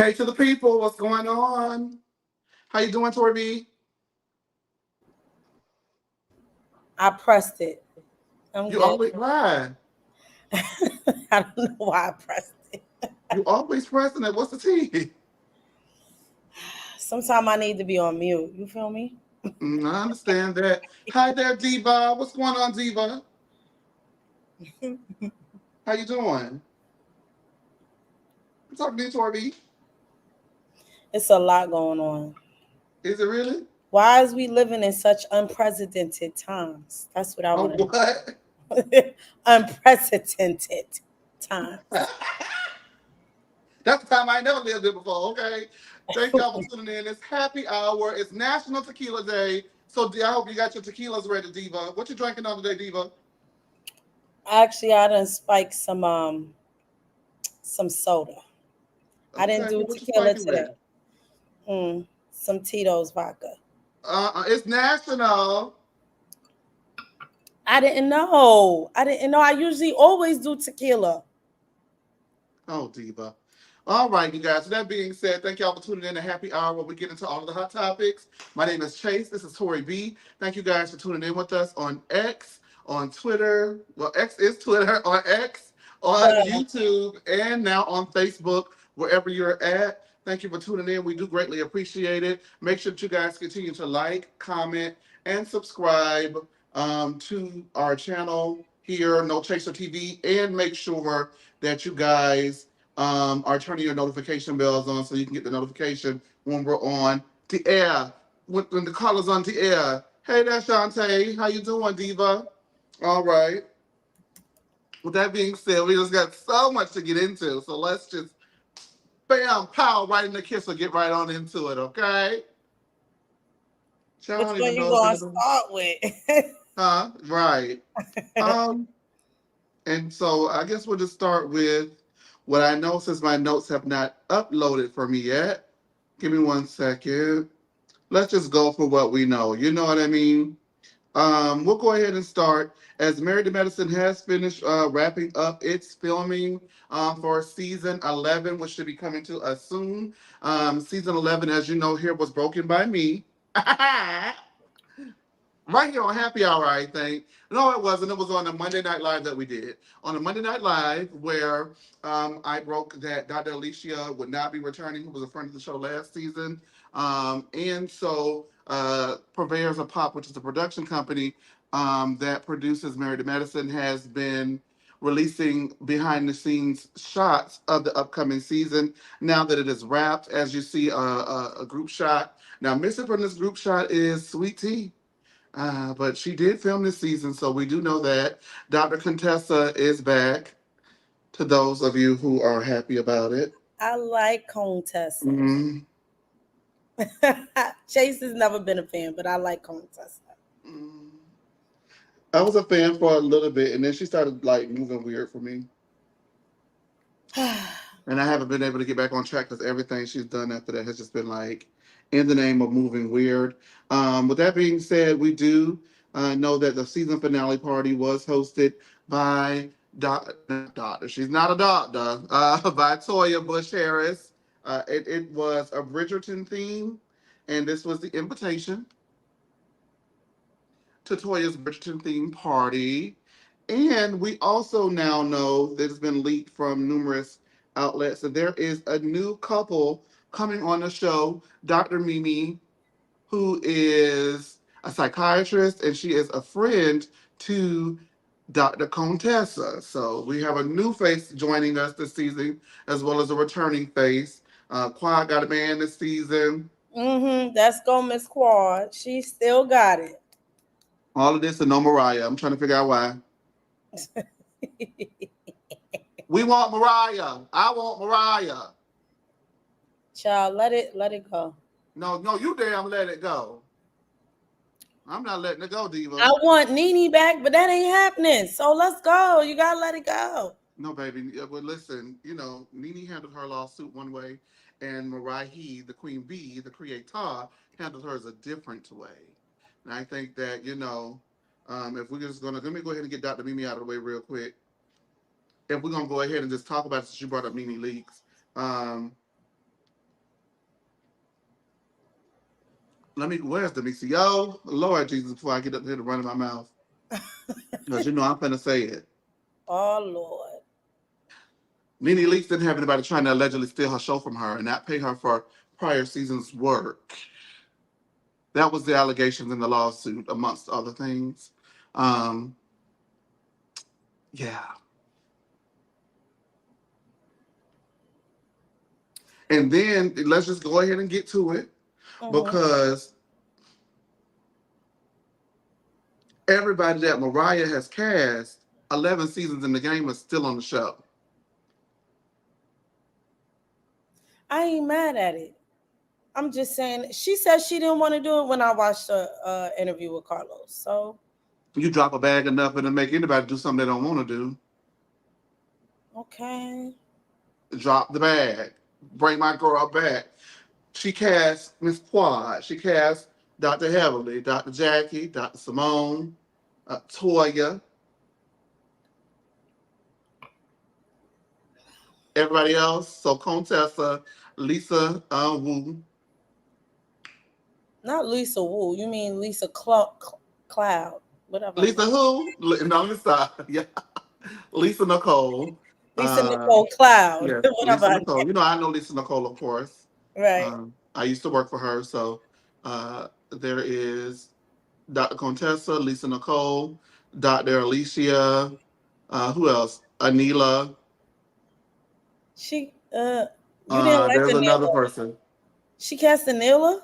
Hey to the people, what's going on? How you doing, Torby? I pressed it. I'm You good. always why? I don't know why I pressed it. You always pressing it. What's the tea? Sometimes I need to be on mute. You feel me? I understand that. Hi there, Diva. What's going on, Diva? How you doing? I'm talking to you, Torby. It's a lot going on. Is it really? Why is we living in such unprecedented times? That's what I Oh, want what? to know. Unprecedented times. That's the time I ain't never lived it before, okay? Thank y'all for tuning in. It's happy hour. It's National Tequila Day. So I hope you got your tequilas ready, Diva. What you drinking on today, Diva? Actually, I done spiked some soda. I didn't Okay, do what you tequila spiking today. with? Some Tito's vodka. It's national. I didn't know. I usually always do tequila. Oh, Diva. All right, you guys. So that being said, thank y'all for tuning in to Happy Hour where we get into all of the hot topics. My name is Chase. This is Tori B. Thank you guys for tuning in with us on X, on Twitter. Well, X is Twitter, on X, on Well, YouTube, and now on Facebook, wherever you're at. Thank you for tuning in. We do greatly appreciate it. Make sure that you guys continue to like, comment, and subscribe to our channel here, No Chaser TV, and make sure that you guys are turning your notification bells on so you can get the notification when we're on the air, when the caller's on the air. Hey there, Shantae. How you doing, Diva? All right. With that being said, we just got so much to get into. So let's just bam, pow, right in the kiss or get right on into it, okay? I which don't one even you know if gonna anything. start with? Huh? Right. Um, and so I guess we'll just start with what I know since my notes have not uploaded for me yet. Give me 1 second. Let's just go for what we know. You know what I mean? We'll go ahead and start. As Married to Medicine has finished wrapping up its filming for season 11, which should be coming to us soon. Season 11, as you know, here was broken by me. Right here on Happy Hour, I think. No, it wasn't. It was on a Monday Night Live that we did. On a Monday Night Live, where I broke that Dr. Alicia would not be returning, who was a friend of the show last season. And so, Purveyors of Pop, which is the production company that produces Married to Medicine, has been releasing behind the scenes shots of the upcoming season now that it is wrapped. As you see, a group shot. Now, missing from this group shot is Sweet Tea. But she did film this season, so we do know that. Dr. Contessa is back, to those of you who are happy about it. I like Contessa. mm Chase has never been a fan, but I like Contessa. mm. I was a fan for a little bit, and then she started like moving weird for me. And I haven't been able to get back on track because everything she's done after that has just been like in the name of moving weird. With that being said, we do know that the season finale party was hosted by not doctor. She's not a doctor. By Toya Bush Harris. It was a Bridgerton theme, and this was the invitation to Toya's Bridgerton theme party. And we also now know that it's been leaked from numerous outlets that there is a new couple coming on the show, Dr. Mimi, who is a psychiatrist and she is a friend to Dr. Contessa. So we have a new face joining us this season, as well as a returning face. Quad got a man this season. That's go Miss Quad. She still got it. All of this and no Mariah. I'm trying to figure out why. We want Mariah. I want Mariah. Child, let it go. No, no, you damn let it go. I'm not letting it go, I Diva. want Nene back, but that ain't happening. So let's go. You gotta let it go. No, baby. But listen, Nene handled her lawsuit one way, and Mariah, the Queen Bee, the creator, handled hers a different way. And I think that, if we're just gonna let me go ahead and get Dr. Mimi out of the way real quick. If we're gonna go ahead and just talk about it since you brought up Nene Leaks. Um, Where's the mixie? Yo, Lord Jesus, before I get up here to run in my mouth. Because you know I'm finna say it. Oh Lord. Nene Leakes didn't have anybody trying to allegedly steal her show from her and not pay her for prior season's work. That was the allegations in the lawsuit, amongst other things. Um, yeah. And then let's just go ahead and get to it Mm-hmm. because everybody that Mariah has cast, 11 seasons in the game, is still on the show. I ain't mad at it. I'm just saying she said she didn't want to do it when I watched the interview with Carlos. So You drop a bag enough and it'll make anybody do something they don't want to do. okay. Drop the bag. Bring my girl back. She cast Miss Quad. She cast Dr. Heavenly, Dr. Jackie, Dr. Simone, Toya, everybody else. So Contessa, Lisa Wu. Not Lisa Wu. You mean Lisa Cloud. Whatever her Lisa name. who? No, let me stop. Yeah. Lisa Nicole. Lisa Uh, Nicole Cloud. yes, Whatever Lisa her Nicole. You know, I know Lisa Nicole, of course. name. Right. I used to work for her. So there is Dr. Contessa, Lisa Nicole, Dr. Alicia, who else? Anila. She you didn't like There's another Anila. person. She cast Anila?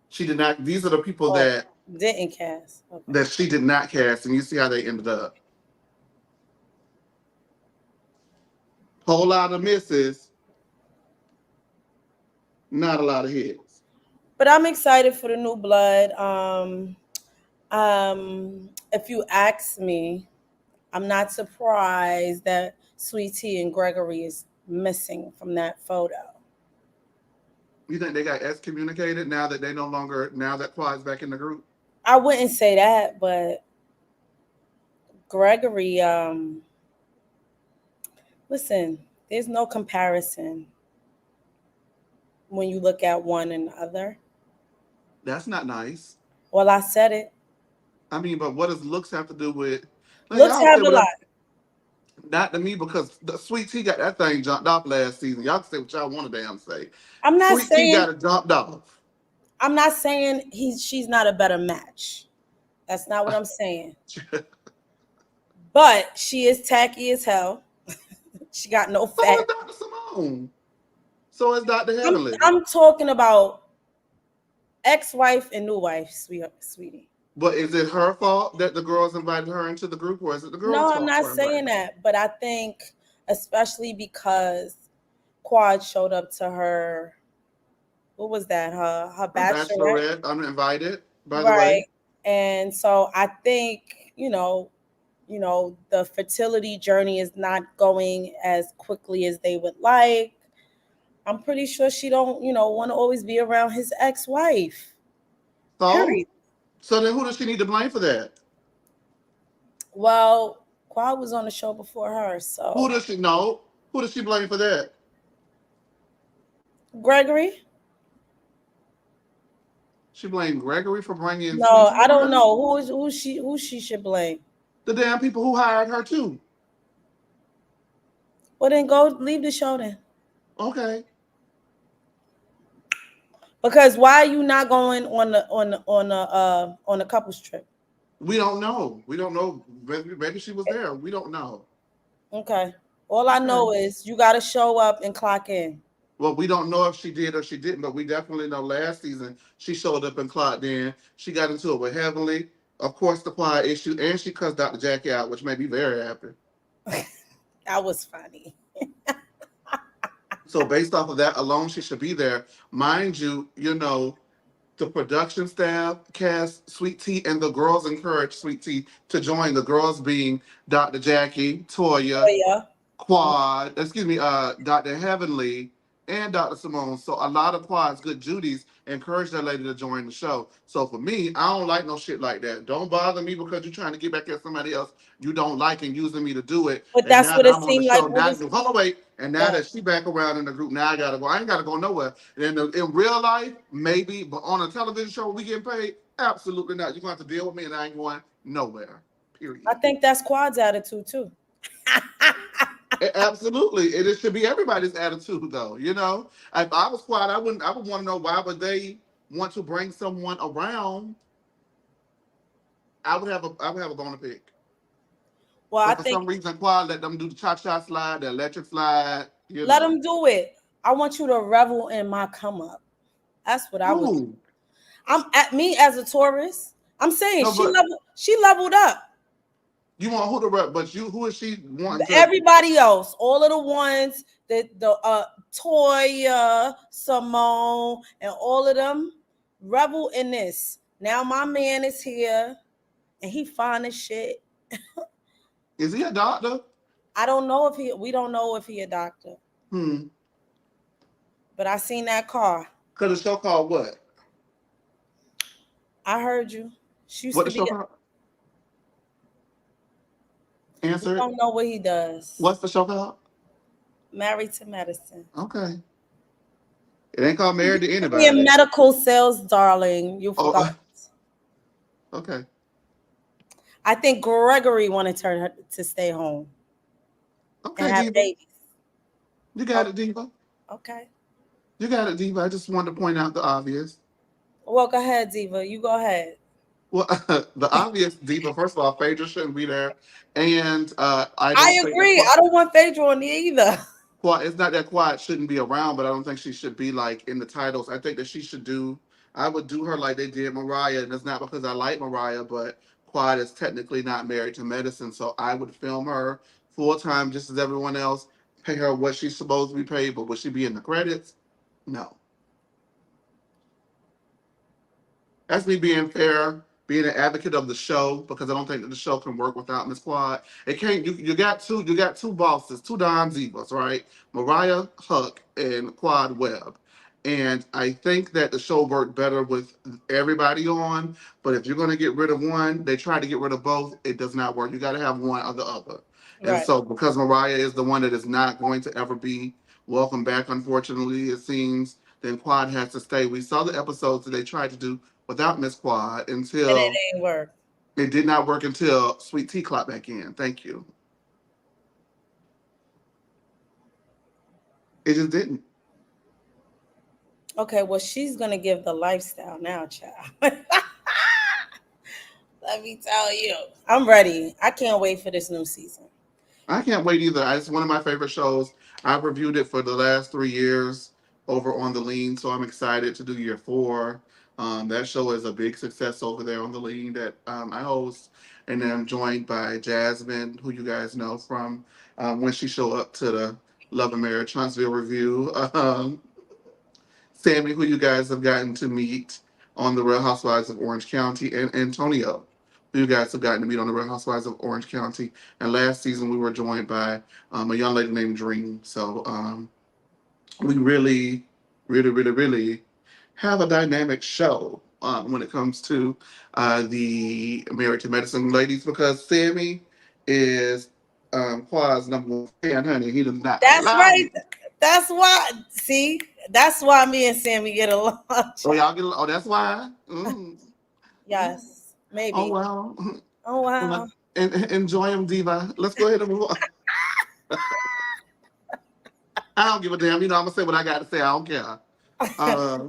She did not. These are the people Oh, didn't cast. Okay. that she did not cast, and you see how they ended up. Whole lot of misses, not a lot of hits. But I'm excited for the new blood. If you ask me, I'm not surprised that Sweet Tea and Gregory is missing from that photo. You think they got excommunicated now that they no longer now that Quad's back in the group? I wouldn't say that, but Gregory, listen, there's no comparison when you look at one and the other. That's not nice. Well, I said it. I mean, but what does looks have to do with? Like, Looks y'all say have a lot. whatever. Not to me because the Sweet Tea got that thing jumped off last season. Y'all can say what y'all want to damn say. I'm not Sweet Tea saying got it jumped off. I'm not saying she's not a better match. That's not what I'm saying. But she is tacky as hell. She got no So fat. is Dr. Simone. So is Dr. I'm Heavenly. I'm talking about ex-wife and new wife, sweetie. But is it her fault that the girls invited her into the group, or is it the girls' No, I'm fault not for saying inviting her? that, but I think especially because Quad showed up to her. What was that? Her Her bachelorette, bachelorette, uninvited, by the right? way. And so I think the fertility journey is not going as quickly as they would like. I'm pretty sure she don't want to always be around his ex-wife. So, Period. so then who does she need to blame for that? Well, Quad was on the show before her, Who so does she know? Who does she blame for that? Gregory. She blamed Gregory for bringing No, Sweetie I on don't her. know who she should blame. The damn people who hired her too. Well, then go leave the show then. Okay. Because why are you not going on the couples trip? We don't know. We don't know. Maybe she was there. We don't know. Okay. All I Okay. know is you got to show up and clock in. Well, we don't know if she did or she didn't, but we definitely know last season she showed up and clocked in. She got into it with Heavenly, of course, the quiet issue, and she cussed Dr. Jackie out, which made me very happy. That was funny. So based off of that alone, she should be there. Mind you, the production staff cast Sweet Tea, and the girls encouraged Sweet Tea to join. The girls being Dr. Jackie, Oh Toya, yeah. Quad, excuse me, Dr. Heavenly, and Dr. Simone. So a lot of quads, good Judies, encourage that lady to join the show. So for me, I don't like no shit like that. Don't bother me because you're trying to get back at somebody else you don't like and using me to do it. But And that's now what that it I'm on the seemed like. show, What now was you hold on, wait. And now that? that she back around in the group, now I gotta go. I ain't gotta go nowhere. And in real life, maybe, but on a television show we get paid, absolutely not. You're gonna have to deal with me, and I ain't going nowhere. I Period. think that's Quad's attitude too. Absolutely, it should be everybody's attitude, though. You know, if I was quiet, I wouldn't. I would want to know why would they want to bring someone around. I would have a bone to pick. Well, I But for think some reason, quiet let them do the cha cha slide, the electric slide. You let know, them do it. I want you to revel in my come up. That's what I would. who? I'm at me as a Taurus. I'm saying No, but she leveled up. you want who to rep? But you, who is she wanting to? Everybody else, all of the ones that the Toya, Simone, and all of them revel in this. Now my man is here and he fine as shit. Is he a doctor? I don't know if he we don't know if he a doctor, Hmm. but I seen that car. Cause the show called what? I heard you. She used What to the be show called? we Answer it. don't know what he does. What's the show called? Married to medicine. Okay. It ain't called He Married to used to be in Anybody. medical sales, darling. You forgot. Oh, okay. I think Gregory wanted her to stay home and Okay, have Diva. babies. You got Oh, it, Diva. okay. You got it, Diva. I just wanted to point out the obvious. Well, go ahead, Diva. You go ahead. Well, the obvious, Diva, first of all, Phaedra shouldn't be there. And I don't I think that agree. I don't want Phaedra on there either. Quad, it's not that Quad shouldn't be around, but I don't think she should be like in the titles. I think that she should do, I would do her like they did Mariah. And it's not because I like Mariah, but Quad is technically not married to medicine. So I would film her full time just as everyone else, pay her what she's supposed to be paid, but would she be in the credits? No. That's me being fair, being an advocate of the show because I don't think that the show can work without Miss Quad. It can't. You got two bosses, two Don Zebas, right? Mariah Huck and Quad Webb. And I think that the show worked better with everybody on. But if you're going to get rid of one, they try to get rid of both. It does not work. You got to have one or the other. And Right. so, because Mariah is the one that is not going to ever be welcome back, unfortunately, it seems, then Quad has to stay. We saw the episodes that they tried to do without Miss Quad And it until ain't work. it did not work until Sweet Tea clocked back in. Thank you. It just didn't. Okay, well, she's gonna give the lifestyle now, child. Let me tell you. I'm ready. I can't wait for this new season. I can't wait either. It's one of my favorite shows. I've reviewed it for the last 3 years over on the Lean, so I'm excited to do year four. That show is a big success over there on the Lean that I host, and then I'm joined by Jasmine, who you guys know from when she showed up to the Love and Marriage Huntsville review. Sammy, who you guys have gotten to meet on the Real Housewives of Orange County, and Antonio, who you guys have gotten to meet on the Real Housewives of Orange County. And last season, we were joined by a young lady named Dream. So we really have a dynamic show when it comes to the Married to Medicine ladies because Sammy is Quad's number one fan, honey. He does not That's lie. right. That's why. See, that's why me and Sammy get along. Oh, y'all get. Oh, that's why. Mm. Yes, Oh maybe. well. Oh wow. Well, enjoy him, Diva. Let's go ahead and move on. I don't give a damn. You know, I'm gonna say what I got to say. I don't care. Uh,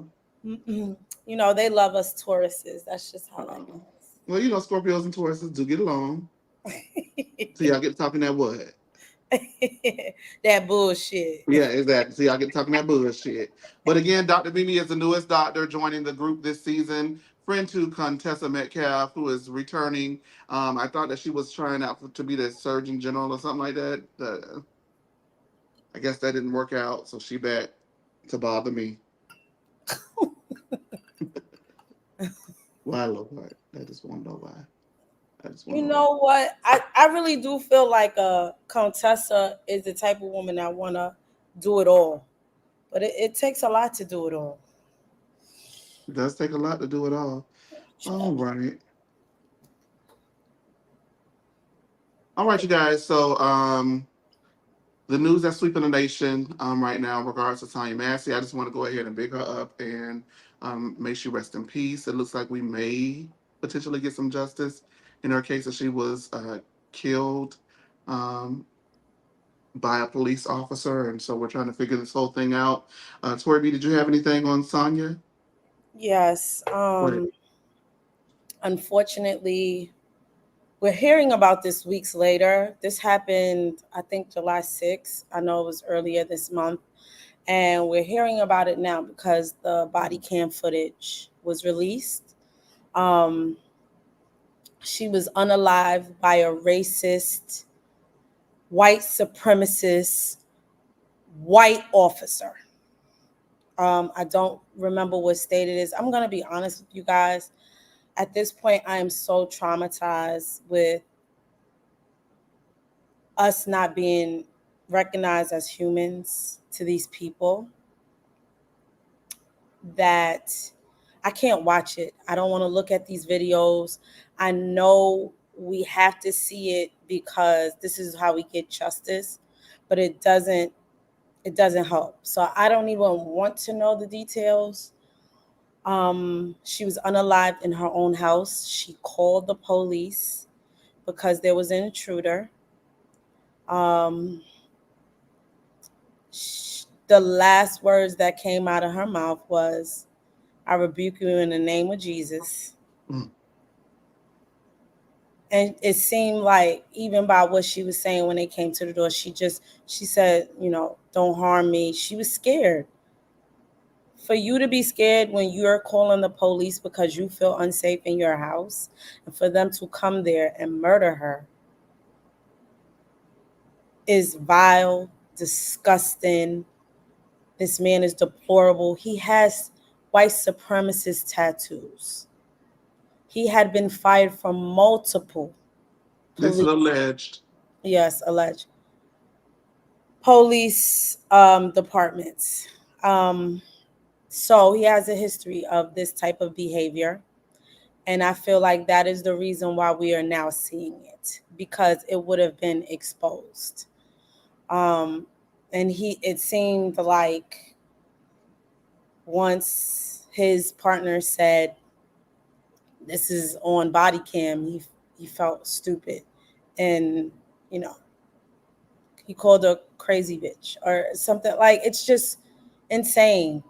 You know they love us Tauruses. That's just how that uh, well, you know, Scorpios and Tauruses do get along. goes. So y'all get talking that what? That bullshit. Yeah, exactly. So y'all get talking that bullshit. But again, Dr. Mimi is the newest doctor joining the group this season. Friend to Contessa Metcalf, who is returning. I thought that she was trying out to be the Surgeon General or something like that. I guess that didn't work out, so she back to bother me. Why, Lord? I just want to know why. I just want You to know. know what? I really do feel like Contessa is the type of woman that wanna do it all. But it takes a lot to do it all. It does take a lot to do it all. All right. All right, you guys. So, the news that's sweeping the nation right now in regards to Tanya Massey, I just want to go ahead and big her up and may she rest in peace. It looks like we may potentially get some justice in her case that she was killed um, by a police officer, and so we're trying to figure this whole thing out. Tori B, did you have anything on Sonya? Yes. Go ahead. Unfortunately, we're hearing about this weeks later. This happened, I think, July 6th. I know it was earlier this month. And we're hearing about it now because the body cam footage was released. Um, she was unalived by a racist, white supremacist, white officer. I don't remember what state it is. I'm going to be honest with you guys. At this point, I am so traumatized with us not being recognized as humans to these people that I can't watch it. I don't want to look at these videos. I know we have to see it because this is how we get justice, but it doesn't help. So I don't even want to know the details. She was unalived in her own house. She called the police because there was an intruder. Um, the last words that came out of her mouth was, "I rebuke you in the name of Jesus." Mm. And it seemed like even by what she was saying when they came to the door, she said, "Don't harm me." She was scared. For you to be scared when you're calling the police because you feel unsafe in your house, and for them to come there and murder her is vile, disgusting. This man is deplorable. He has white supremacist tattoos. He had been fired from multiple This is police, alleged. yes, alleged police departments. Um, so he has a history of this type of behavior. And I feel like that is the reason why we are now seeing it because it would have been exposed. Um, and it seemed like once his partner said, "This is on body cam," he felt stupid. And, you know, he called her crazy bitch or something. Like, it's just insane.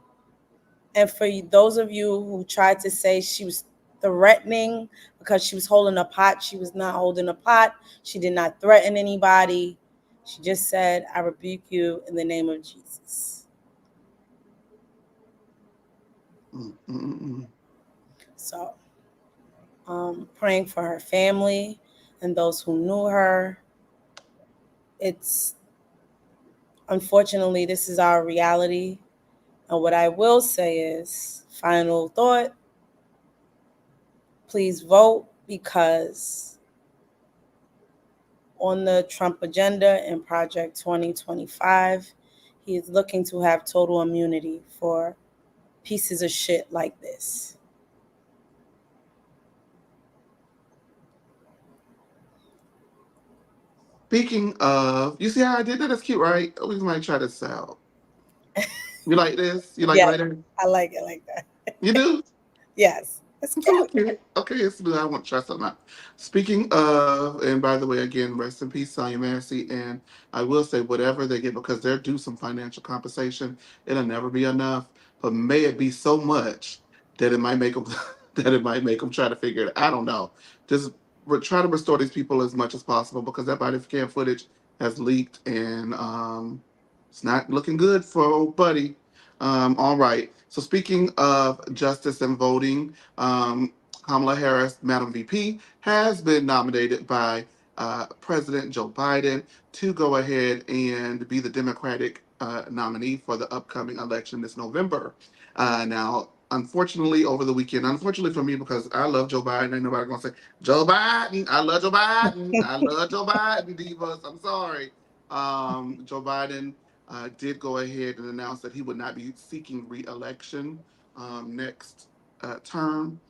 And for those of you who tried to say she was threatening because she was holding a pot, she was not holding a pot. She did not threaten anybody. She just said, "I rebuke you in the name of Jesus." Mm, mm, mm, mm. So, praying for her family and those who knew her. It's unfortunately, this is our reality. And what I will say is, final thought, please vote because on the Trump agenda in Project 2025, he is looking to have total immunity for pieces of shit like this. Speaking of, you see how I did that? That's cute, right? We might try this out. You like this? You like it Yes, right there? I like it like that. You do? Yes, it's It's a cute. little cute. Okay, it's I want to try something out. Speaking of, and by the way, again, rest in peace, Sonya Massey. And I will say, whatever they get, because they're due some financial compensation, it'll never be enough. But may it be so much that it might make them that it might make them try to figure it. I don't know. Just try to restore these people as much as possible because that body cam footage has leaked and it's not looking good for old buddy. All right. So speaking of justice and voting, Kamala Harris, Madam VP, has been nominated by President Joe Biden to go ahead and be the Democratic nominee for the upcoming election this November. Now, unfortunately, over the weekend, unfortunately for me, because I love Joe Biden, ain't nobody gonna say, "Joe Biden, I love Joe Biden, I love Joe Biden, divas." I'm sorry. Joe Biden did go ahead and announce that he would not be seeking re-election next term,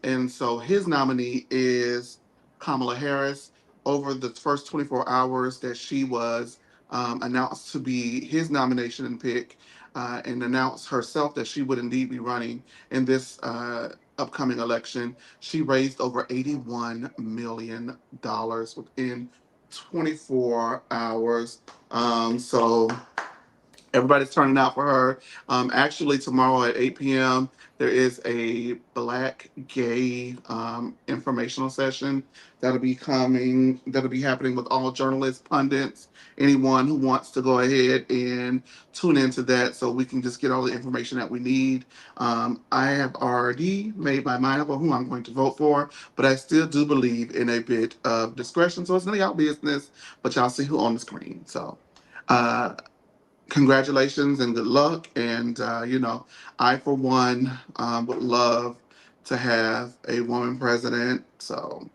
and so his nominee is Kamala Harris. Over the first 24 hours that she was announced to be his nomination and pick, and announced herself that she would indeed be running in this upcoming election, she raised over $81 million within 24 hours. So everybody's turning out for her. Actually, tomorrow at 8 p.m., there is a Black Gay informational session that'll be happening with all journalists, pundits, anyone who wants to go ahead and tune into that so we can just get all the information that we need. I have already made my mind up on who I'm going to vote for, but I still do believe in a bit of discretion. So it's none of y'all business, but y'all see who on the screen. So, uh, congratulations and good luck. And, I, for one, would love to have a woman president. So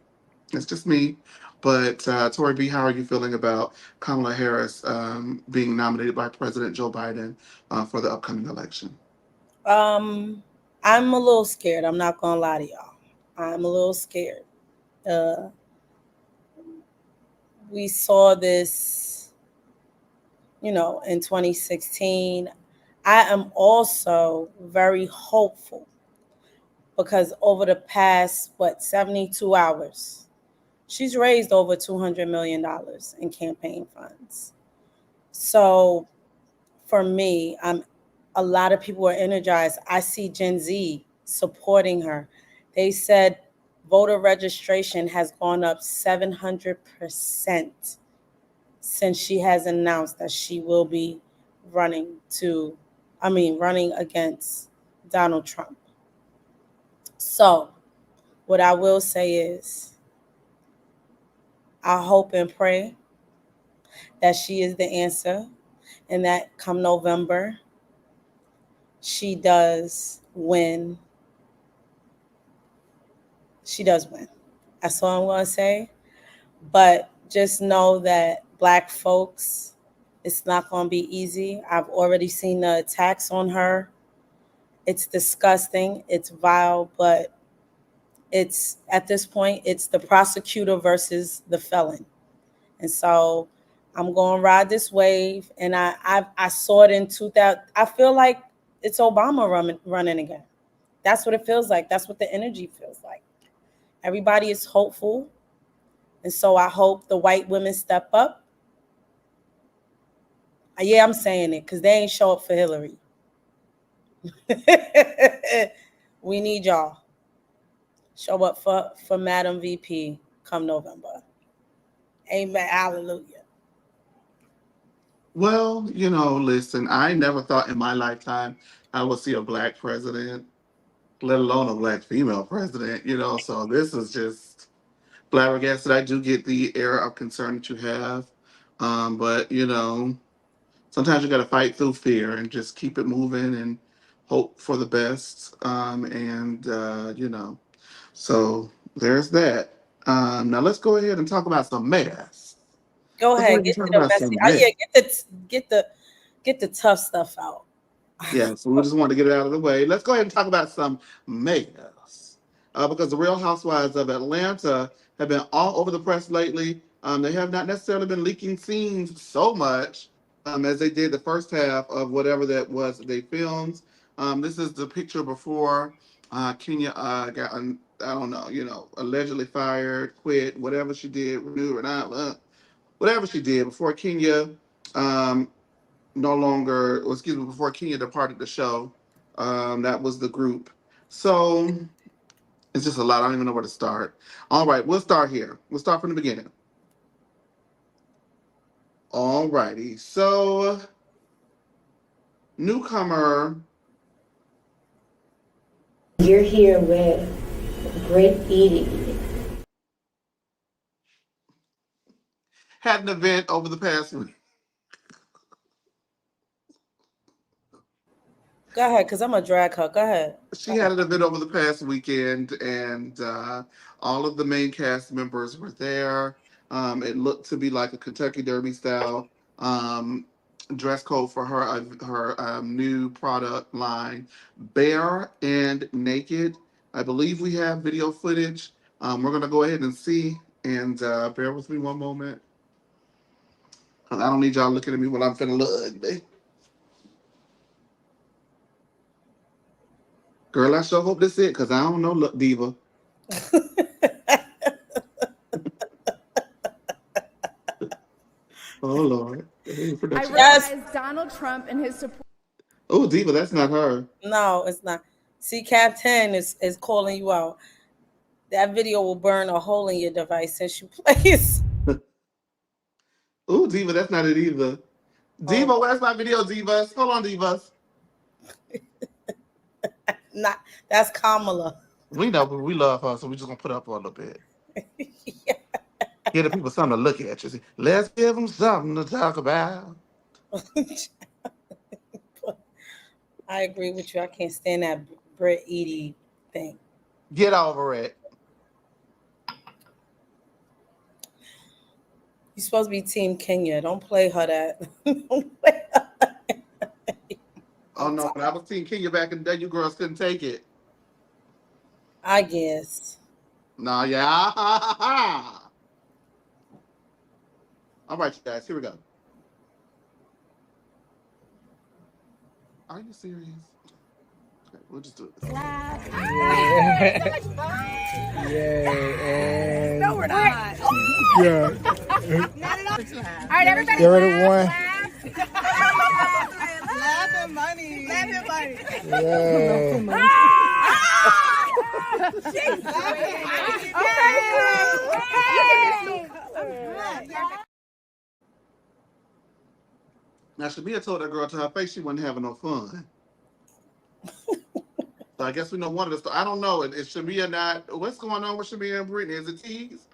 it's just me. But, Tori B., how are you feeling about Kamala Harris being nominated by President Joe Biden for the upcoming election? Um, I'm a little scared. I'm not gonna lie to y'all. I'm a little scared. Uh, we saw this, in 2016. I am also very hopeful because over the past 72 hours, she's raised over $200 million in campaign funds. So for me, a lot of people are energized. I see Gen Z supporting her. They said voter registration has gone up 700% since she has announced that she will be running running against Donald Trump. So, what I will say is, I hope and pray that she is the answer and that come November, she does win. She does win. That's all I'm going to say. But just know that Black folks, it's not going to be easy. I've already seen the attacks on her. It's disgusting. It's vile, but it's at this point, it's the prosecutor versus the felon. And so I'm going to ride this wave. And I saw it in 2000. I feel like it's Obama running again. That's what it feels like. That's what the energy feels like. Everybody is hopeful. And so I hope the white women step up. Yeah, I'm saying it because they ain't show up for Hillary. We need y'all. Show up for Madam VP come November. Amen. Hallelujah. Well, listen, I never thought in my lifetime I would see a Black president, let alone a Black female president, so this is just flabbergasted. I do get the air of concern that you have, but sometimes you got to fight through fear and just keep it moving and hope for the best. And so there's that. Now let's go ahead and talk about some mess. Go Let's go ahead, ahead and get talk to the about messy. some Oh mess. yeah, get the tough stuff out. Yeah, so we just wanted to get it out of the way. Let's go ahead and talk about some mess. Because the Real Housewives of Atlanta have been all over the press lately. They have not necessarily been leaking scenes so much as they did the first half of whatever that was that they filmed. This is the picture before Kenya got, I don't know, allegedly fired, quit, whatever she did, renewed or not, whatever she did before Kenya. Um, no longer, or excuse me, before Kenya departed the show. That was the group. So it's just a lot. I don't even know where to start. All right, we'll start here. We'll start from the beginning. All righty. So newcomer You're here with great eating. had an event over the past week. Go ahead, cause I'm gonna drag her. Go ahead. Go She ahead. had an event over the past weekend, and all of the main cast members were there. It looked to be like a Kentucky Derby style. Um, dress code for her new product line, Bare and Naked. I believe we have video footage. We're gonna go ahead and see. And bear with me one moment. I don't need y'all looking at me when I'm finna look ugly. Girl, I sure hope this it, cause I don't know, look diva. Oh Lord. I Yes. realize Donald Trump and his support. Oh, diva, that's not her. No, it's not. See, Captain is calling you out. That video will burn a hole in your device since you plays. Oh, diva, that's not it either. Diva, where's my video, divas? Hold on, divas. Not that's Kamala. We know, but we love her, so we're just gonna put up a little bit. Yeah. Give the people something to look at. You see, let's give them something to talk about. I agree with you. I can't stand that Brett Edie thing. Get over it. You're supposed to be Team Kenya. Don't play her that. Don't play her. Oh no, when I was Team Kenya back in the day, you girls couldn't take it. I guess. Nah, yeah. All right, you guys, here we go. Are you serious? Okay, we'll just do it. Yeah, No, we're not. yeah. All right, everybody. Get rid of one. Laughing money. Laughing money. Yeah. Now, Shamia told that girl to her face she wasn't having no fun. So I guess we know one of the. I don't know. Is Shamia not? What's going on with Shamia and Brittany? Is it tease?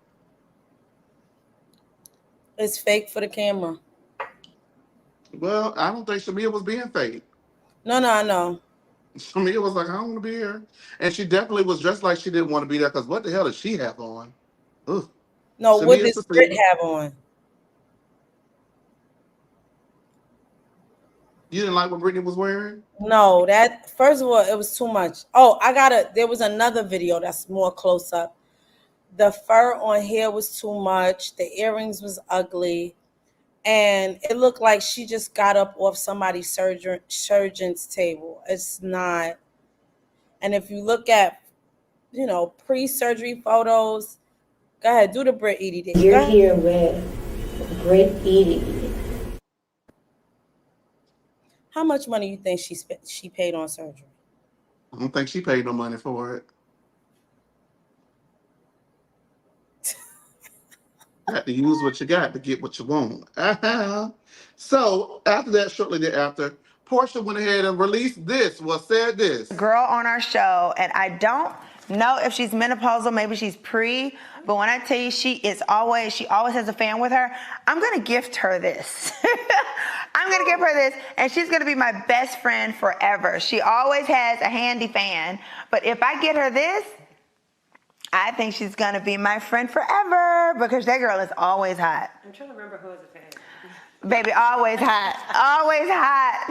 It's fake for the camera. Well, I don't think Shamia was being fake. No, I know. Shamia was like, I don't want to be here. And she definitely was dressed like she didn't want to be there because what the hell does she have on? Ugh. No, what Shamia's does the Britt thing. have on? You didn't like what Brittany was wearing? No, that first of all, it was too much. Oh, there was another video that's more close up. The fur on here was too much. The earrings was ugly. And it looked like she just got up off somebody's surgeon's table. It's not. And if you look at, pre-surgery photos, go ahead, do the Britt Edie thing. You're here with Britt Edie. How much money you think she paid on surgery? I don't think she paid no money for it. Got to use what you got to get what you want. So after that, shortly thereafter, Portia went ahead and released this. Said this. Girl on our show, and I don't know if she's menopausal, maybe she's pre, but when I tell you she always has a fan with her, I'm gonna gift her this. I'm gonna give her this, and she's gonna be my best friend forever. She always has a handy fan, but if I get her this, I think she's gonna be my friend forever because that girl is always hot. I'm trying to remember who was a fan. Baby, always hot. Always hot.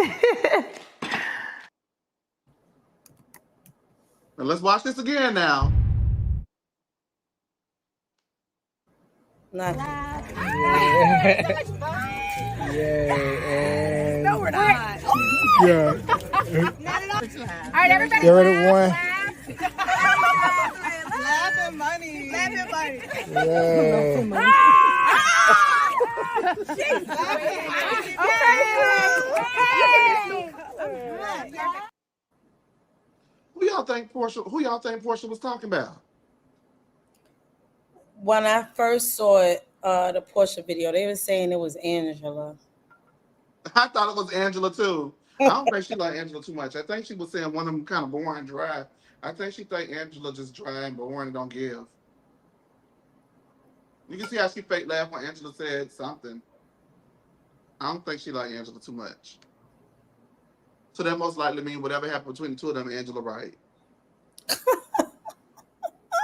Now let's watch this again now. Nothing. Yeah. No, we're not. Yeah. All right, everybody. Get rid of one. Laughing money. Laughing money. Yeah. Who y'all think Portia was talking about? When I first saw it, the Portia video, they were saying it was Angela. I thought it was Angela too. I don't think she liked Angela too much. I think she was saying one of them kind of boring and dry. I think she think Angela just dry and boring and don't give. You can see how she fake laughed when Angela said something. I don't think she liked Angela too much. So that most likely means whatever happened between the two of them, Angela right.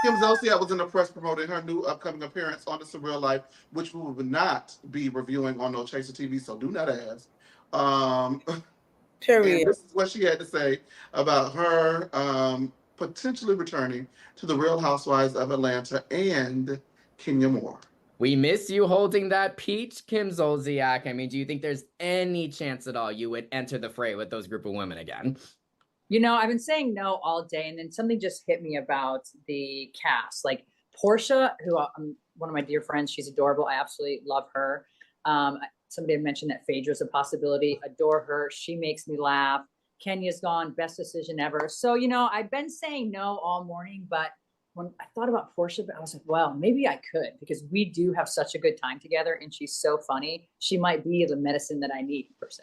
Kim Zolciak was in the press promoting her new upcoming appearance on The Surreal Life, which we will not be reviewing on No Chaser TV, so do not ask. Um, and Period. this is what she had to say about her potentially returning to the Real Housewives of Atlanta and Kenya Moore. We miss you holding that peach, Kim Zolciak. I mean, do you think there's any chance at all you would enter the fray with those group of women again? You know, I've been saying no all day, and then something just hit me about the cast. Like Portia, who one of my dear friends, she's adorable. I absolutely love her. Somebody had mentioned that Phaedra's a possibility. Adore her. She makes me laugh. Kenya's gone. Best decision ever. So, you know, I've been saying no all morning, but when I thought about Portia, I was like, well, maybe I could, because we do have such a good time together, and she's so funny. She might be the medicine that I need, per se.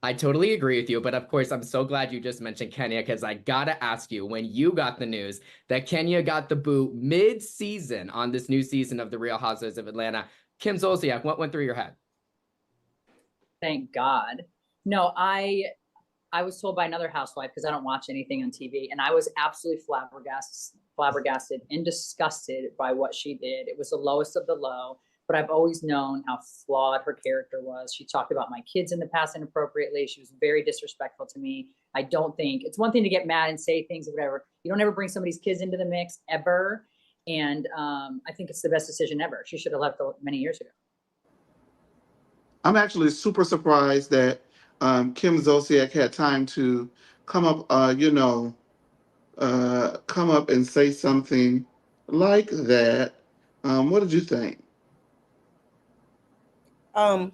I totally agree with you, but of course, I'm so glad you just mentioned Kenya, because I gotta ask you, when you got the news that Kenya got the boot mid-season on this new season of The Real Housewives of Atlanta, Kim Zolciak, what went through your head? Thank God. No, I was told by another housewife, because I don't watch anything on TV, and I was absolutely flabbergasted and disgusted by what she did. It was the lowest of the low, but I've always known how flawed her character was. She talked about my kids in the past inappropriately. She was very disrespectful to me. I don't think it's one thing to get mad and say things or whatever. You don't ever bring somebody's kids into the mix ever. And I think it's the best decision ever. She should have left many years ago. I'm actually super surprised that Kim Zolciak had time to come up, come up and say something like that. What did you think? Well,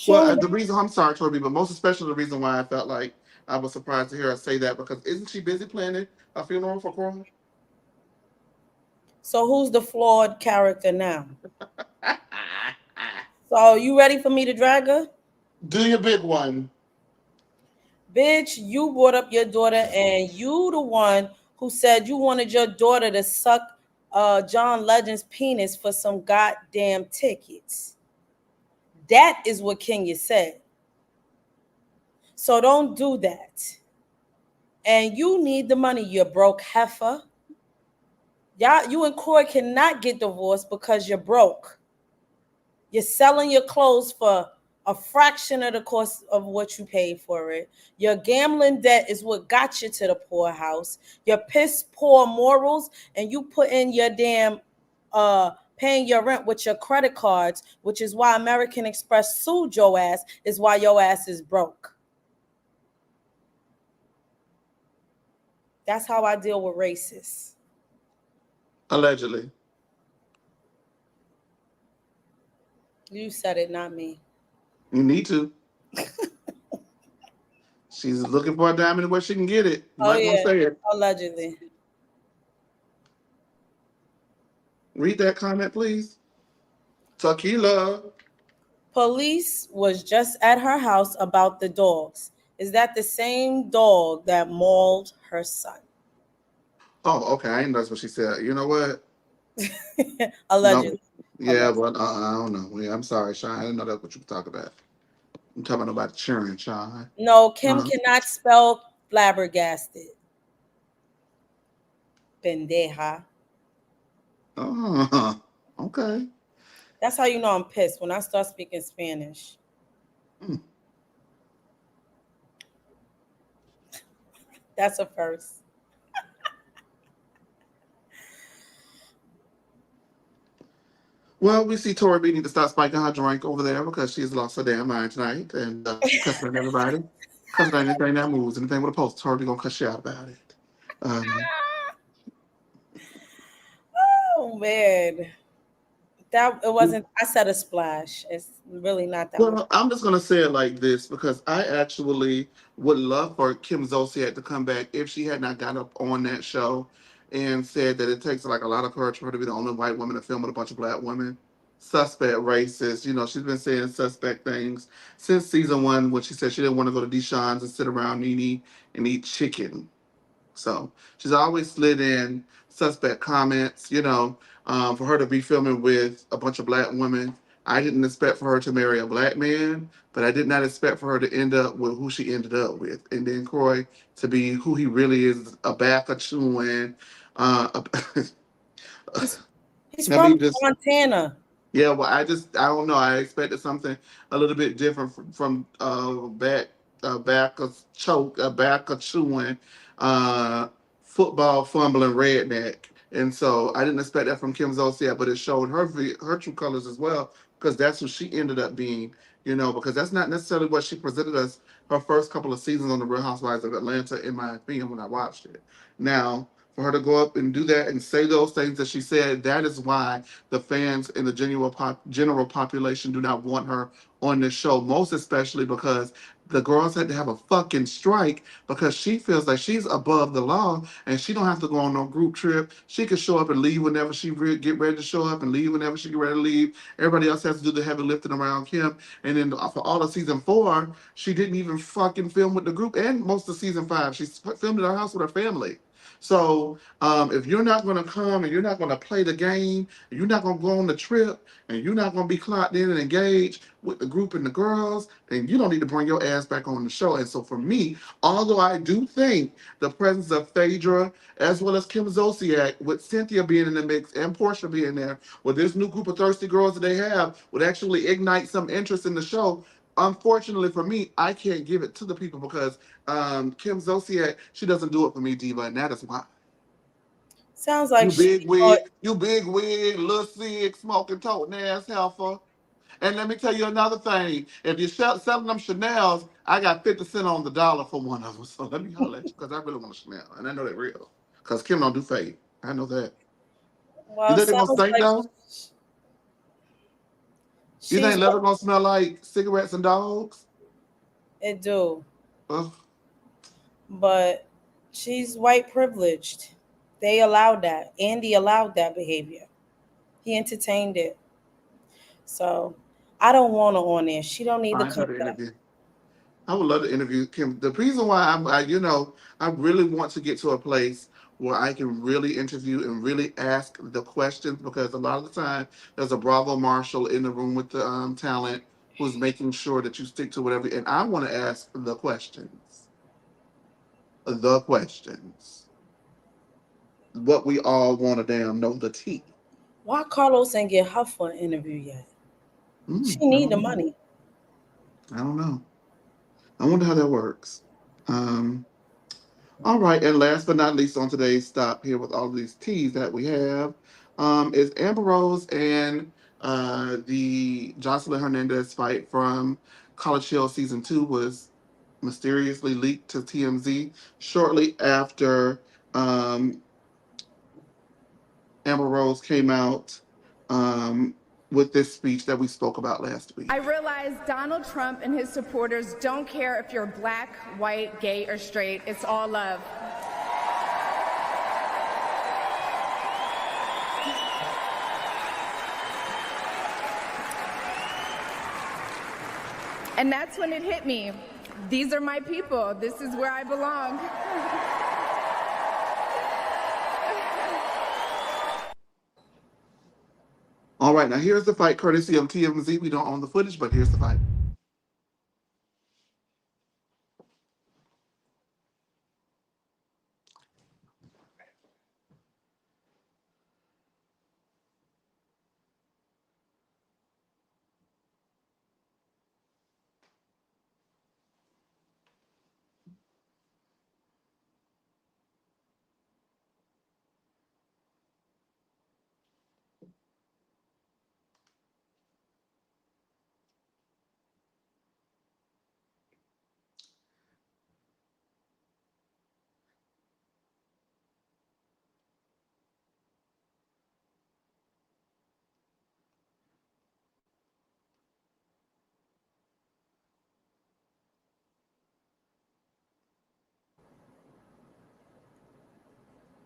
the reason, I'm sorry, Torby, but most especially the reason why I felt like I was surprised to hear her say that, because isn't she busy planning a funeral for Croy? So who's the flawed character now? So you ready for me to drag her? Do your big one. Bitch, you brought up your daughter, and you the one who said you wanted your daughter to suck John Legend's penis for some goddamn tickets. That is what Kenya said. So don't do that. And you need the money, you broke heifer. You and Croy cannot get divorced because you're broke. You're selling your clothes for a fraction of the cost of what you paid for it. Your gambling debt is what got you to the poorhouse. Your piss poor morals, and you put in your damn paying your rent with your credit cards, which is why American Express sued your ass, is why your ass is broke. That's how I deal with racists. Allegedly. You said it, not me. You need to. She's looking for a diamond where she can get it. Oh, yeah. Say it. Allegedly. Read that comment, please. Tequila. Police was just at her house about the dogs. Is that the same dog that mauled her son? Oh, okay. I didn't know that's what she said. You know what? Allegedly. No. Yeah, but I don't know. Yeah, I'm sorry, Sean. I didn't know that's what you were talking about. I'm talking about churn, Sean. No, Kim cannot spell flabbergasted. Pendeja. Oh, okay. That's how you know I'm pissed, when I start speaking Spanish. That's a first. Well, we see Tori B need to stop spiking her drink over there because she's lost her damn mind tonight and cussing at everybody. Cussing at anything that moves, anything with a post. Tori B gonna cuss you out about it. Oh man. That it wasn't. I said a splash. It's really not that. Well, I'm just gonna say it like this because I actually would love for Kim Zolciak to come back if she had not got up on that show and said that it takes like a lot of courage for her to be the only white woman to film with a bunch of black women. Suspect, racist. You know, she's been saying suspect things since season 1 when she said she didn't want to go to Deshawn's and sit around Nene and eat chicken. So she's always slid in suspect comments, you know, for her to be filming with a bunch of black women. I didn't expect for her to marry a black man, but I did not expect for her to end up with who she ended up with. And then Croy to be who he really is, a back a chewing, He's I mean, from just Montana. yeah, well, I don't know. I expected something a little bit different from back of choke, back of chewing, uh, football fumbling redneck, and so I didn't expect that from Kim Zolciak, but it showed her true colors as well because that's who she ended up being. You know, because that's not necessarily what she presented us her first couple of seasons on the Real Housewives of Atlanta, in my opinion, when I watched it. Now, for her to go up and do that and say those things that she said, that is why the fans and the general population do not want her on this show, most especially because the girls had to have a fucking strike because she feels like she's above the law and she don't have to go on no group trip. She can show up and leave whenever she get ready to show up and leave whenever she get ready to leave. Everybody else has to do the heavy lifting around Kim. And then for all of season 4, she didn't even fucking film with the group, and most of season 5, she filmed in her house with her family. So if you're not going to come and you're not going to play the game, and you're not going to go on the trip, and you're not going to be clocked in and engaged with the group and the girls, then you don't need to bring your ass back on the show. And so for me, although I do think the presence of Phaedra as well as Kim Zolciak, with Cynthia being in the mix and Portia being there, with this new group of thirsty girls that they have, would actually ignite some interest in the show. Unfortunately for me, I can't give it to the people because Kim Zolciak, she doesn't do it for me, Diva, and that is why. Sounds like she thought You big wig, little sick, smoking, toting ass heifer. And let me tell you another thing. If you're selling them Chanel's, I got 50 cents on the dollar for one of them. So let me holler at you because I really want a Chanel. And I know they're real. Because Kim don't do fake. I know that. You well, think they're going to sounds stink like though? You she's think leather going to smell like cigarettes and dogs? it do, Ugh. but she's white privileged. They allowed that. Andy allowed that behavior. He entertained it. So I don't want her on there. She don't need to Find come her to back. interview. I would love to interview Kim. The reason why I really want to get to a place where I can really interview and really ask the questions because a lot of the time there's a Bravo Marshal in the room with the talent who's making sure that you stick to whatever. And I want to ask the questions, what we all want to damn know the tea. Why Carlos ain't get her for an interview yet? She I need don't the know. money. I don't know. I wonder how that works. Um, All right, and last but not least on today's stop here with all of these teas that we have, is Amber Rose and the Jocelyn Hernandez fight from College Hill season 2 was mysteriously leaked to TMZ shortly after um, Amber Rose came out um, with this speech that we spoke about last week. I realize Donald Trump and his supporters don't care if you're black, white, gay, or straight. It's all love. And that's when it hit me. These are my people. This is where I belong. All right, now here's the fight courtesy of TMZ. We don't own the footage, but here's the fight.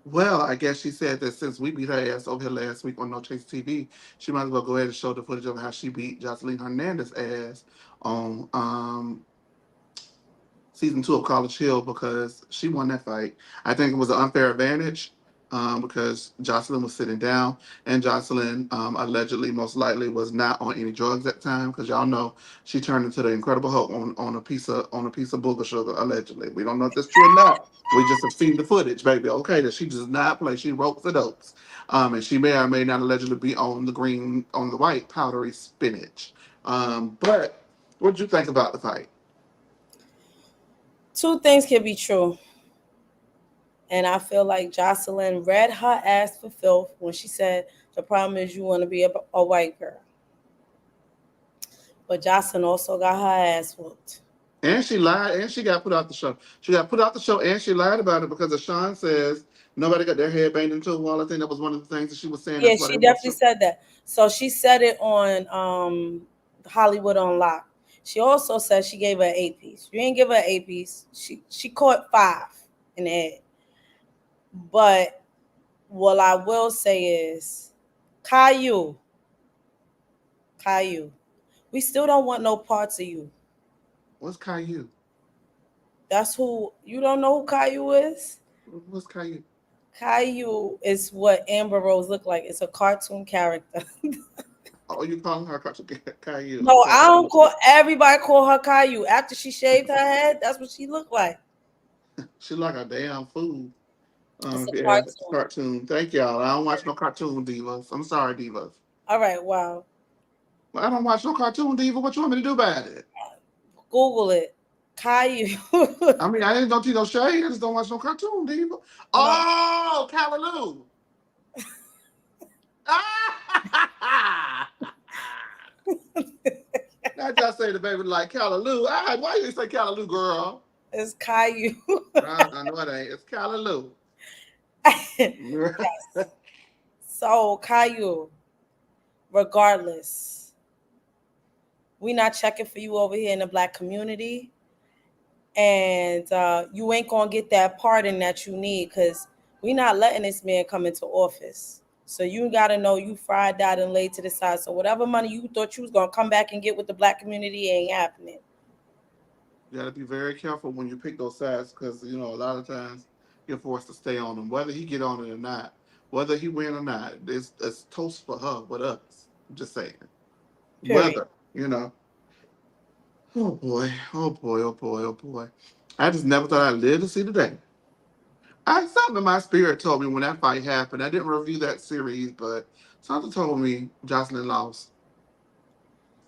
Well, I guess she said that since we beat her ass over here last week on No Chase TV, she might as well go ahead and show the footage of how she beat Jocelyn Hernandez's ass on season 2 of College Hill because she won that fight. I think it was an unfair advantage. because Jocelyn was sitting down, and Jocelyn allegedly, most likely, was not on any drugs at the time, because y'all know she turned into the Incredible Hulk on a piece of booger sugar. Allegedly, we don't know if that's true or not. We just have seen the footage, baby. Okay, that she does not play. She ropes the dopes, and she may or may not allegedly be on the white powdery spinach. But what did you think about the fight? Two things can be true. And I feel like Jocelyn read her ass for filth when she said, the problem is you want to be a white girl. But Jocelyn also got her ass whooped. And she lied, and she got put out the show. She got put out the show, and she lied about it because, as Sean says, nobody got their head banged into a wall. I think that was one of the things that she was saying. Yeah, That's why she they definitely said that. So she said it on Hollywood on Lock. She also said she gave her an 8-piece. You ain't give her an 8-piece. She caught 5 in the head. But what I will say is, Caillou, we still don't want no parts of you. What's Caillou? That's who, you don't know who Caillou is? What's Caillou? Caillou is what Amber Rose looked like. It's a cartoon character. Oh, you calling her Caillou? No, Okay. I don't everybody call her Caillou. After she shaved her head, that's what she looked like. She like a damn fool. It's a Yeah, cartoon. cartoon. Thank y'all. I don't watch no cartoon divas. I'm sorry, divas. All right, wow. Well, I don't watch no cartoon diva. What you want me to do about it? Google it. Caillou. I mean, I ain't don't see no shade. I just don't watch no cartoon diva. Oh, Callaloo. Not just say the baby like Callaloo. Why you say Callaloo, girl? It's Caillou. I know it ain't. It's Callaloo. Yes. So, Caillou, regardless, we not checking for you over here in the Black community. And you ain't going to get that pardon that you need because we not letting this man come into office. So you got to know you fried, died, and laid to the side. So whatever money you thought you was going to come back and get with the Black community ain't happening. You got to be very careful when you pick those sides because, a lot of times you're forced to stay on them, whether he get on it or not, whether he win or not. It's toast for her with us. I'm just saying. Period. Whether. Oh boy, oh boy, oh boy, oh boy. I just never thought I'd live to see the day. Something in my spirit told me when that fight happened. I didn't review that series, but something told me Jocelyn lost.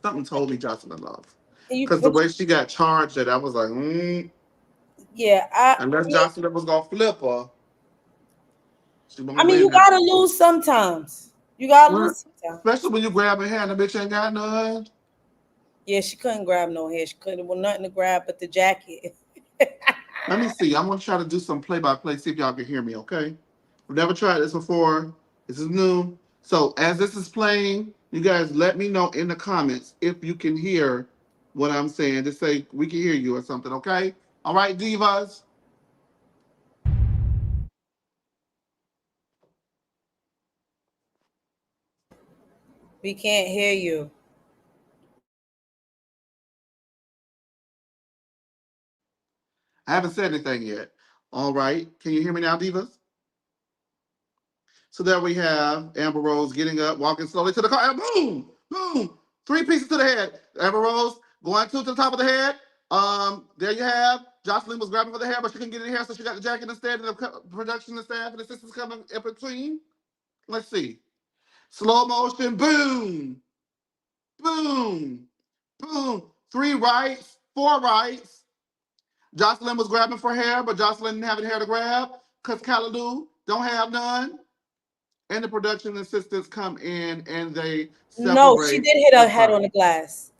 Something told me Jocelyn lost. Because the way she got charged, I was like, yeah. Unless Jocelyn was gonna flip her, you gotta lose sometimes. You gotta lose sometimes. Especially when you grab her hand, the bitch ain't got none. Yeah, she couldn't grab no hair. She couldn't. Well, nothing to grab but the jacket. Let me see. I'm gonna try to do some play-by-play. See if y'all can hear me. Okay. We've never tried this before. This is new. So as this is playing, you guys let me know in the comments if you can hear what I'm saying. Just say we can hear you or something. Okay. All right, divas. We can't hear you. I haven't said anything yet. All right. Can you hear me now, divas? So there we have Amber Rose getting up, walking slowly to the car, and boom, boom, 3 pieces to the head. Amber Rose going 2 to the top of the head. There you have. Jocelyn was grabbing for the hair, but she couldn't get in the hair, so she got the jacket instead, and the production and staff and assistants coming in between. Let's see. Slow motion, boom, boom, boom. 3 rights, 4 rights. Jocelyn was grabbing for hair, but Jocelyn didn't have any hair to grab because Callaloo don't have none. And the production assistants come in and they separate. No, she did hit her head on the glass.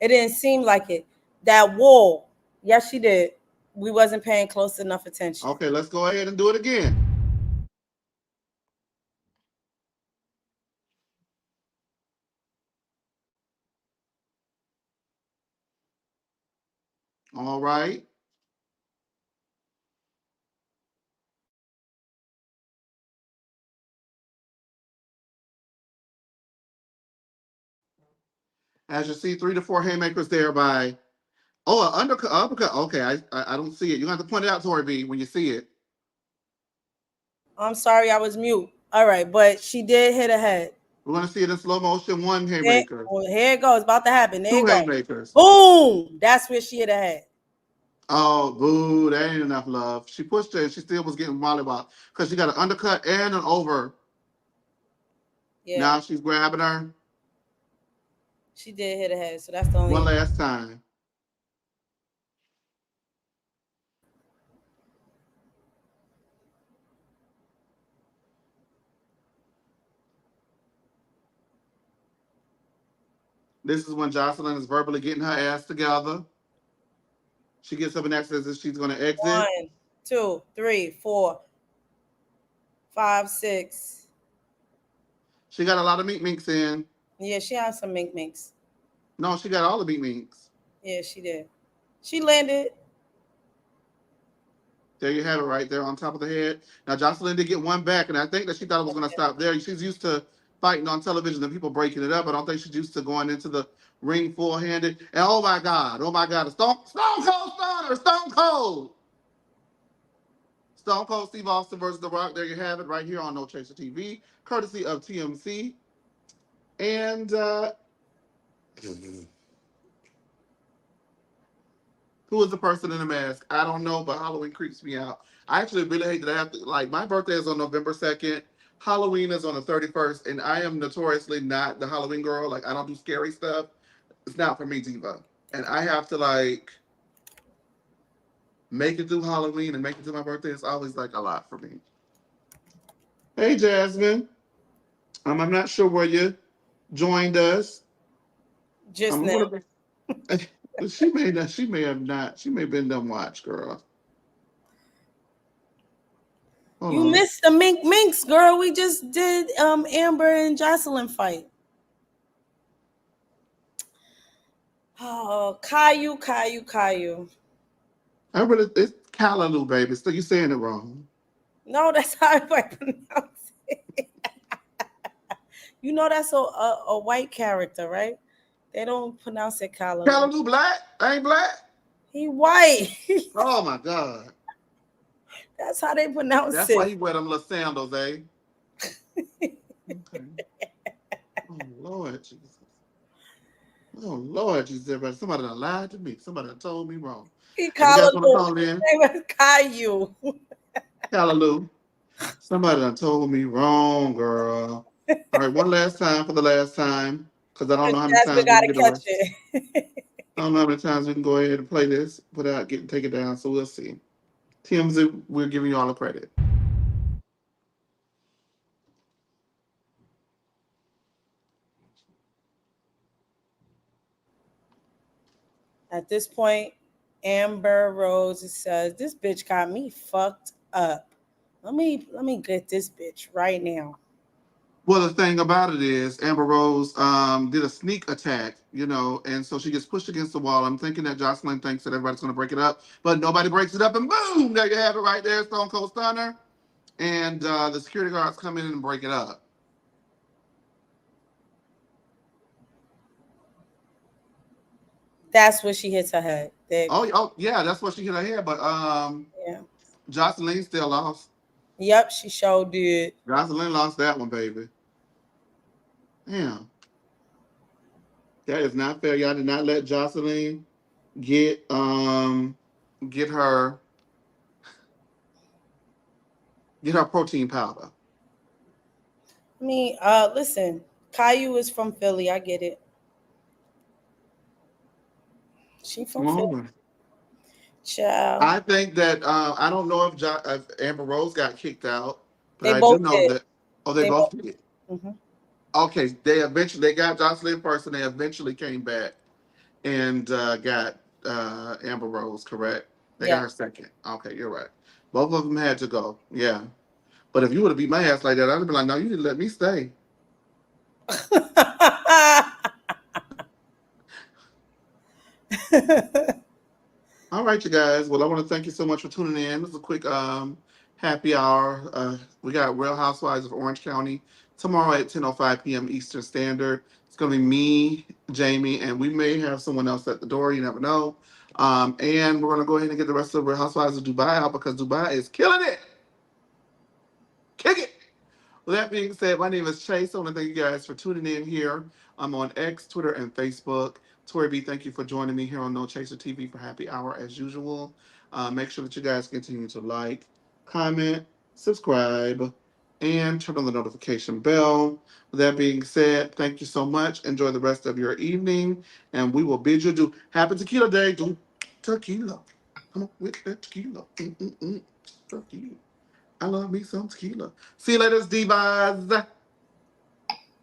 It didn't seem like it. That wall. Yes, she did. We wasn't paying close enough attention. Okay, let's go ahead and do it again. All right. As you see, 3 to 4 haymakers there by. Oh, an uppercut. Okay, I don't see it. You have to point it out, Tori B, when you see it. I'm sorry, I was mute. All right, but she did hit her head. We're gonna see it in slow motion. One Here, haymaker, here it goes. About to happen. There two you go. haymakers. Boom. That's where she hit her head. Oh, boo! That ain't enough love. She pushed her, and she still was getting mollywopped because she got an undercut and an over. Yeah. Now she's grabbing her. She did hit her head, so that's the only One last time. This is when Jocelyn is verbally getting her ass together. She gets up and acts as if she's going to exit. 1, 2, 3, 4, 5, 6. She got a lot of meat minks in. Yeah, she has some mink minks. No, she got all the meat minks. Yeah, she did. She landed. There you have it right there on top of the head. Now, Jocelyn did get one back, and I think that she thought it was going to stop there. She's used to fighting on television and people breaking it up. I don't think she's used to going into the ring full-handed. And oh my God, Stone Cold Stunner, Stone Cold. Stone Cold Steve Austin versus The Rock. There you have it right here on No Chaser TV, courtesy of TMC. And who is the person in the mask? I don't know, but Halloween creeps me out. I actually really hate that I have to, like, my birthday is on November 2nd. Halloween is on the 31st, and I am notoriously not the Halloween girl. Like, I don't do scary stuff. It's not for me, Diva. And I have to, like, make it through Halloween and make it to my birthday. It's always, like, a lot for me. Hey, Jasmine. I'm not sure where you joined us. Just now. She may have not. She may have been done watch, girl. Hold You on. missed the mink minks, girl. We just did Amber and Jocelyn fight. Oh, Caillou. It's Callaloo, baby. So you're saying it wrong. No, that's how I pronounce it. You know that's a white character, right? They don't pronounce it Callaloo. Callaloo black? I ain't black? He white. Oh my God. That's how they pronounce That's it. why he wear them little sandals, eh? Okay. Oh Lord Jesus. Oh Lord Jesus, everybody. Somebody done lied to me. Somebody done told me wrong. He Callaloo. Name is Caillou. Callaloo. Somebody done told me wrong, girl. All right, one last time for the last time. Because I don't know how many times we gotta can get catch it. it. I don't know how many times we can go ahead and play this without getting take it down. So we'll see. TMZ, we're giving you all the credit. At this point, Amber Rose says, "This bitch got me fucked up. Let me get this bitch right now." Well, the thing about it is, Amber Rose did a sneak attack, and so she gets pushed against the wall. I'm thinking that Jocelyn thinks that everybody's going to break it up, but nobody breaks it up, and boom, there you have it right there, Stone Cold Stunner. And the security guards come in and break it up. That's where she hits her head. Oh, yeah, that's what she hit her head, but yeah. Jocelyn still lost. Yep, she sure did. Jocelyn lost that one, baby. Damn. That is not fair. Y'all did not let Jocelyn get her protein powder. I mean, listen, Caillou is from Philly. I get it. She from Philly. Child. I think that I don't know if Amber Rose got kicked out, but They I both do know did. that. Oh, they both did. Mm-hmm. Okay, they got Jocelyn first, and they eventually came back and got Amber Rose. Correct? They got her second. Okay, you're right. Both of them had to go. Yeah, but if you would have beat my ass like that, I'd have been like, no, you didn't let me stay. All right, you guys. Well, I want to thank you so much for tuning in. This is a quick happy hour. We got Real Housewives of Orange County tomorrow at 10:05 p.m. Eastern Standard. It's going to be me, Jamie, and we may have someone else at the door. You never know. And we're going to go ahead and get the rest of Real Housewives of Dubai out because Dubai is killing it. Kick it. With that being said, my name is Chase. I want to thank you guys for tuning in here. I'm on X, Twitter, and Facebook. Tori B, thank you for joining me here on No Chaser TV for Happy Hour as usual. Make sure that you guys continue to like, comment, subscribe, and turn on the notification bell. With that being said, thank you so much. Enjoy the rest of your evening, and we will bid you adieu. Happy Tequila Day. Do tequila. Come on with that tequila. Tequila. I love me some tequila. See you later, divas.